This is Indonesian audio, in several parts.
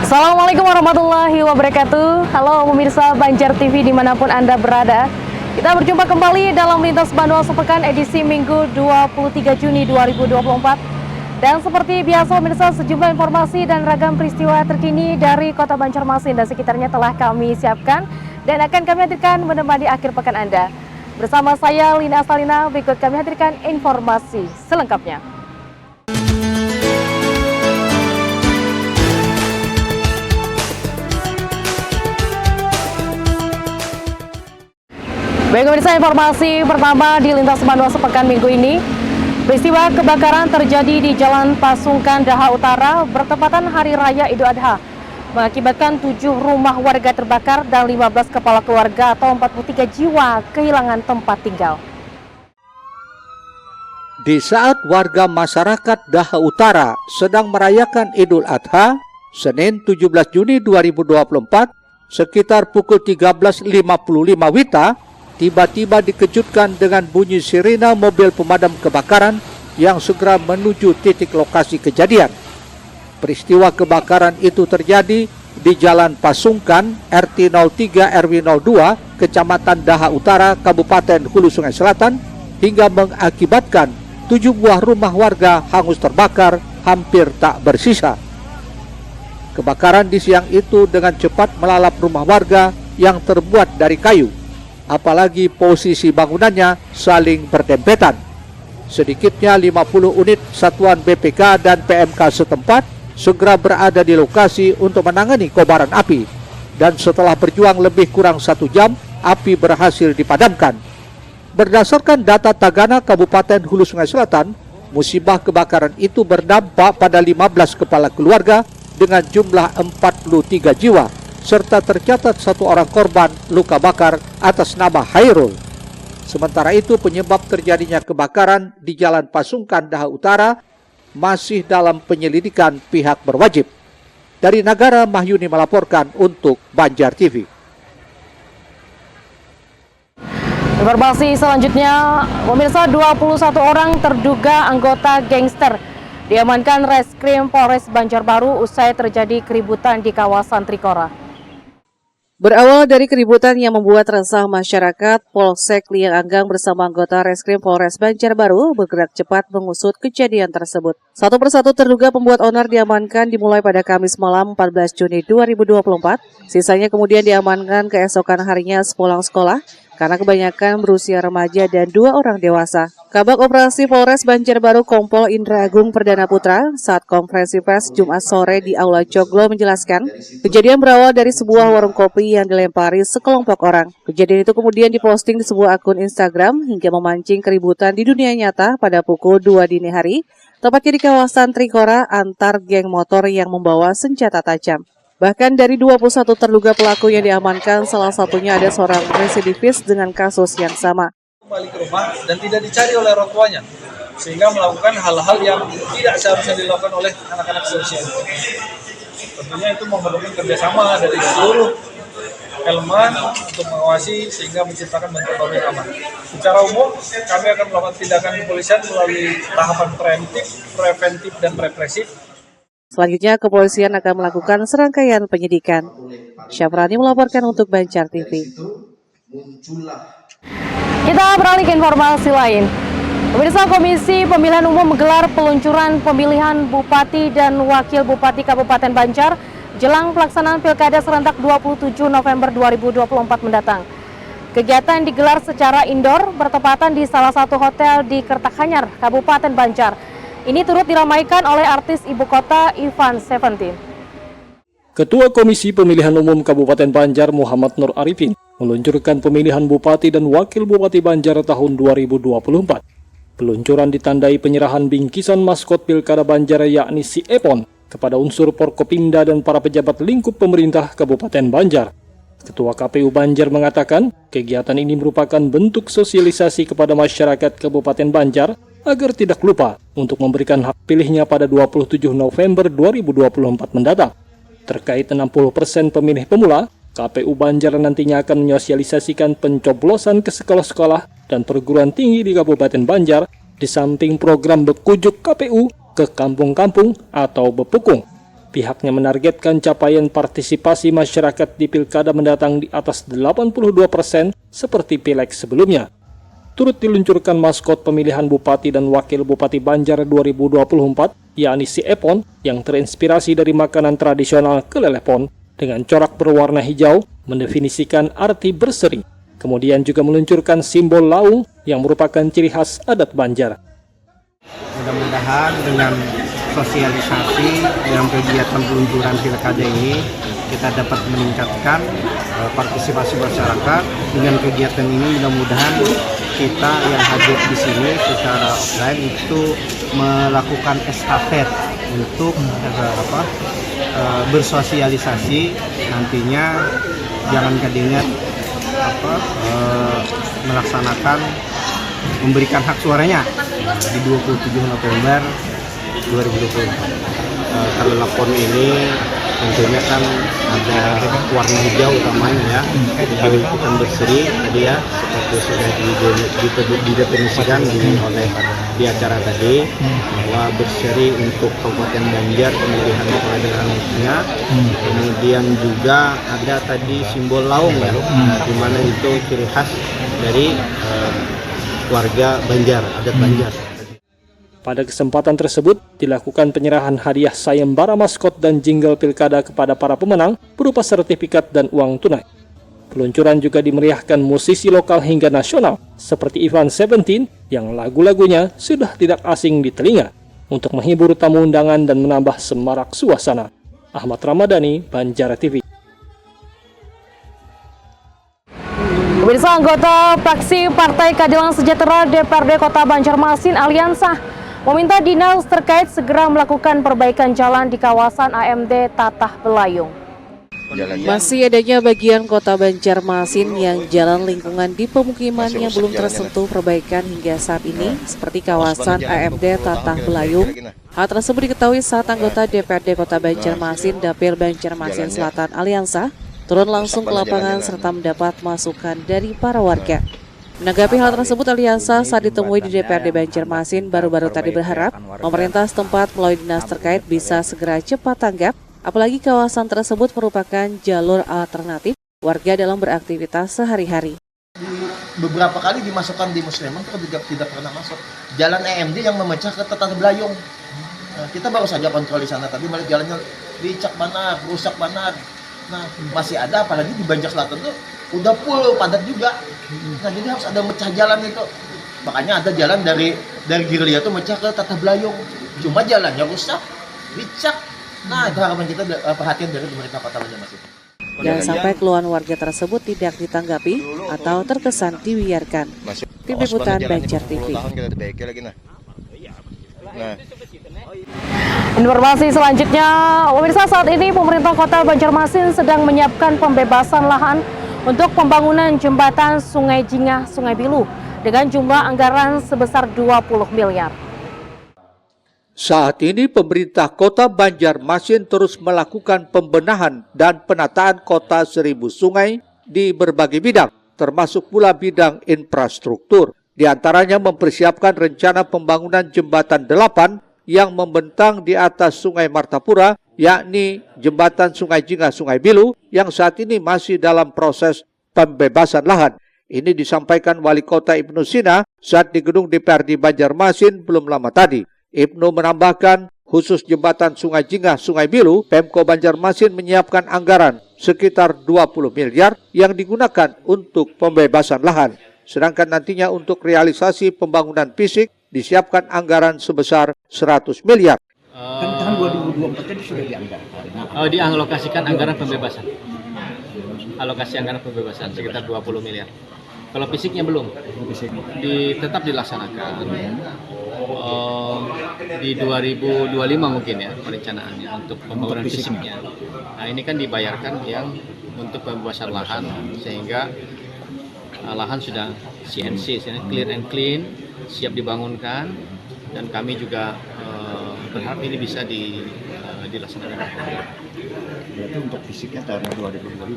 Assalamualaikum warahmatullahi wabarakatuh. Halo pemirsa Banjar TV dimanapun Anda berada. Kita berjumpa kembali dalam Lintas Manual Sepekan edisi Minggu 23 Juni 2024. Dan seperti biasa pemirsa, sejumlah informasi dan ragam peristiwa terkini dari Kota Banjarmasin dan sekitarnya telah kami siapkan dan akan kami hadirkan menemani akhir pekan Anda. Bersama saya Lina Salina, berikut kami hadirkan informasi selengkapnya. Baik pemirsa, informasi pertama di Lintas Manual Sepekan minggu ini. Peristiwa kebakaran terjadi di Jalan Pasungkan Daha Utara bertepatan Hari Raya Idul Adha, mengakibatkan 7 rumah warga terbakar dan 15 kepala keluarga atau 43 jiwa kehilangan tempat tinggal. Di saat warga masyarakat Daha Utara sedang merayakan Idul Adha, Senin 17 Juni 2024, sekitar pukul 13.55 WITA, tiba-tiba dikejutkan dengan bunyi sirena mobil pemadam kebakaran yang segera menuju titik lokasi kejadian. Peristiwa kebakaran itu terjadi di Jalan Pasungkan, RT 03 RW 02, Kecamatan Daha Utara, Kabupaten Hulu Sungai Selatan, hingga mengakibatkan 7 buah rumah warga hangus terbakar, hampir tak bersisa. Kebakaran di siang itu dengan cepat melalap rumah warga yang terbuat dari kayu, apalagi posisi bangunannya saling berdempetan. Sedikitnya 50 unit satuan BPK dan PMK setempat segera berada di lokasi untuk menangani kobaran api. Dan setelah berjuang lebih kurang 1 jam, api berhasil dipadamkan. Berdasarkan data Tagana Kabupaten Hulu Sungai Selatan, musibah kebakaran itu berdampak pada 15 kepala keluarga dengan jumlah 43 jiwa. Serta tercatat 1 orang korban luka bakar atas nama Hairul. Sementara itu penyebab terjadinya kebakaran di Jalan Pasungkan Daha Utara masih dalam penyelidikan pihak berwajib. Dari Nagara, Mahyuni melaporkan untuk Banjar TV. Informasi selanjutnya, pemirsa, 21 orang terduga anggota gangster diamankan Reskrim Polres Banjarbaru usai terjadi keributan di kawasan Trikora. Berawal dari keributan yang membuat resah masyarakat, Polsek Liang Anggang bersama anggota Reskrim Polres Banjarbaru bergerak cepat mengusut kejadian tersebut. Satu persatu terduga pembuat onar diamankan dimulai pada Kamis malam 14 Juni 2024. Sisanya kemudian diamankan keesokan harinya sepulang sekolah karena kebanyakan berusia remaja dan 2 orang dewasa. Kabak Operasi Polres Banjarbaru Kompol Indra Agung Perdana Putra saat konferensi pers Jumat sore di Aula Joglo menjelaskan, kejadian berawal dari sebuah warung kopi yang dilempari sekelompok orang. Kejadian itu kemudian diposting di sebuah akun Instagram hingga memancing keributan di dunia nyata pada pukul 2 dini hari, tepatnya di kawasan Trikora antar geng motor yang membawa senjata tajam. Bahkan dari 21 terduga pelaku yang diamankan, salah satunya ada seorang residivis dengan kasus yang sama. Kembali ke rumah dan tidak dicari oleh orang tuanya, sehingga melakukan hal-hal yang tidak seharusnya dilakukan oleh anak-anak seusia. Tentunya itu memerlukan kerjasama dari seluruh elemen untuk mengawasi sehingga menciptakan bentuk baru yang aman. Secara umum, kami akan melakukan tindakan kepolisian melalui tahapan preventif dan represif. Selanjutnya, kepolisian akan melakukan serangkaian penyidikan. Syafrani melaporkan untuk Banjar TV. Kita beralih ke informasi lain. Pemirsa, Komisi Pemilihan Umum menggelar peluncuran pemilihan Bupati dan Wakil Bupati Kabupaten Banjar jelang pelaksanaan Pilkada serentak 27 November 2024 mendatang. Kegiatan digelar secara indoor bertepatan di salah satu hotel di Kertakanyar, Kabupaten Banjar. Ini turut diramaikan oleh artis ibu kota Ivan Seventeen. Ketua Komisi Pemilihan Umum Kabupaten Banjar Muhammad Nur Arifin meluncurkan pemilihan Bupati dan Wakil Bupati Banjar tahun 2024. Peluncuran ditandai penyerahan bingkisan maskot Pilkada Banjar yakni si Epon kepada unsur Porkopimda dan para pejabat lingkup pemerintah Kabupaten Banjar. Ketua KPU Banjar mengatakan kegiatan ini merupakan bentuk sosialisasi kepada masyarakat Kabupaten Banjar agar tidak lupa untuk memberikan hak pilihnya pada 27 November 2024 mendatang. Terkait 60% pemilih pemula, KPU Banjar nantinya akan menyosialisasikan pencoblosan ke sekolah-sekolah dan perguruan tinggi di Kabupaten Banjar di samping program Bekujuk KPU ke kampung-kampung atau Bepukung. pihaknya menargetkan capaian partisipasi masyarakat di pilkada mendatang di atas 82% seperti pileg sebelumnya. Turut diluncurkan maskot pemilihan Bupati dan Wakil Bupati Banjar 2024, yakni si Epon, yang terinspirasi dari makanan tradisional Kelelepon dengan corak berwarna hijau mendefinisikan arti berseri. Kemudian juga meluncurkan simbol laung yang merupakan ciri khas adat Banjar. Mudah-mudahan dengan sosialisasi dalam kegiatan peluncuran pilkada ini kita dapat meningkatkan partisipasi masyarakat. Dengan kegiatan ini mudah-mudahan kita yang hadir di sini secara offline itu melakukan estafet untuk bersosialisasi. Nantinya jangan kedengar melaksanakan memberikan hak suaranya di 27 November 2024. Kalau lapor ini tentunya kan ada warna hijau utamanya ya, bukan berseri tadi ya, seperti sudah didefinisikan oleh di acara tadi bahwa berseri untuk Kabupaten Banjar pemilihan kepala daerahnya. Kemudian juga ada tadi simbol laung ya, di mana itu ciri khas dari warga Banjar, adat Banjar. Pada kesempatan tersebut, dilakukan penyerahan hadiah sayembara maskot dan jingle pilkada kepada para pemenang berupa sertifikat dan uang tunai. Peluncuran juga dimeriahkan musisi lokal hingga nasional seperti Ivan Seventeen yang lagu-lagunya sudah tidak asing di telinga untuk menghibur tamu undangan dan menambah semarak suasana. Ahmad Ramadhani, Banjar TV. Pemirsa, anggota fraksi Partai Keadilan Sejahtera DPRD Kota Banjarmasin Aliansa meminta dinas terkait segera melakukan perbaikan jalan di kawasan AMD Tatah Belayung. Masih adanya bagian Kota Banjarmasin yang jalan lingkungan di pemukimannya belum tersentuh perbaikan hingga saat ini, seperti kawasan AMD Tatah Belayung. Hal tersebut diketahui saat anggota DPRD Kota Banjarmasin Dapil Banjarmasin Selatan Aliansa turun langsung ke lapangan serta mendapat masukan dari para warga. Menanggapi hal tersebut, Aliansa saat ditemui di DPRD Banjarmasin baru-baru tadi berharap pemerintah setempat melalui dinas terkait bisa segera cepat tanggap, apalagi kawasan tersebut merupakan jalur alternatif warga dalam beraktivitas sehari-hari. Beberapa kali dimasukkan di Musliman itu tidak pernah masuk. Jalan EMD yang memecah ke Tatah Belayung. Nah, kita baru saja kontrol di sana, tapi balik jalannya dicak banar, rusak banar. Nah, masih ada, apalagi di Banjar Selatan tuh udah full padat juga. Nah, jadi harus ada mecah jalan itu. Makanya ada jalan dari Girlia tuh mecah ke Tatah Belayung. Cuma jalannya rusak, dicak. Nah, itu harapan kita perhatian dari pemerintah Kota Banjarmasin. Jangan sampai keluhan warga tersebut tidak ditanggapi atau terkesan dibiarkan. Tim Liputan Banjar TV. Informasi selanjutnya, pemirsa, saat ini pemerintah Kota Banjarmasin sedang menyiapkan pembebasan lahan untuk pembangunan jembatan Sungai Jingah, Sungai Bilu dengan jumlah anggaran sebesar 20 miliar. Saat ini pemerintah Kota Banjarmasin terus melakukan pembenahan dan penataan kota 1000 sungai di berbagai bidang, termasuk pula bidang infrastruktur. Di antaranya mempersiapkan rencana pembangunan jembatan 8 yang membentang di atas Sungai Martapura, yakni jembatan Sungai Jingah, Sungai Bilu, yang saat ini masih dalam proses pembebasan lahan. Ini disampaikan Wali Kota Ibnu Sina saat di gedung DPRD Banjarmasin belum lama tadi. Ibnu menambahkan, khusus jembatan Sungai Jingah, Sungai Bilu, Pemko Banjarmasin menyiapkan anggaran sekitar 20 miliar yang digunakan untuk pembebasan lahan. Sedangkan nantinya untuk realisasi pembangunan fisik disiapkan anggaran sebesar 100 miliar. Tahun 2024 itu sudah dianggarkan. Dialokasikan anggaran pembebasan. Alokasi anggaran pembebasan sekitar 20 miliar. Kalau fisiknya belum, tetap dilaksanakan. Di 2025 mungkin ya perencanaannya untuk pembangunan fisiknya. Nah, ini kan dibayarkan yang untuk pembebasan lahan sehingga lahan sudah CNC, clear and clean, siap dibangunkan, dan kami juga berharap ini bisa dilaksanakan. Berarti untuk fisiknya tahun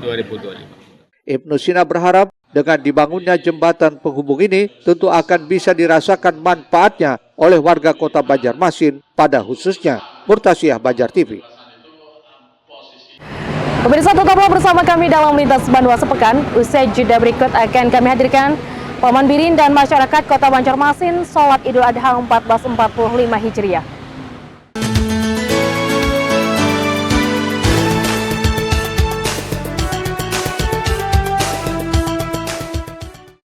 2025. Ibnu Sina berharap dengan dibangunnya jembatan penghubung ini tentu akan bisa dirasakan manfaatnya oleh warga Kota Banjarmasin pada khususnya. Murtasiah, Banjar TV. Pemirsa, tetaplah bersama kami dalam Lintas Bandua Sepekan. Usai jeda berikut akan kami hadirkan Paman Birin dan masyarakat Kota Banjarmasin sholat Idul Adha 1445 Hijriah.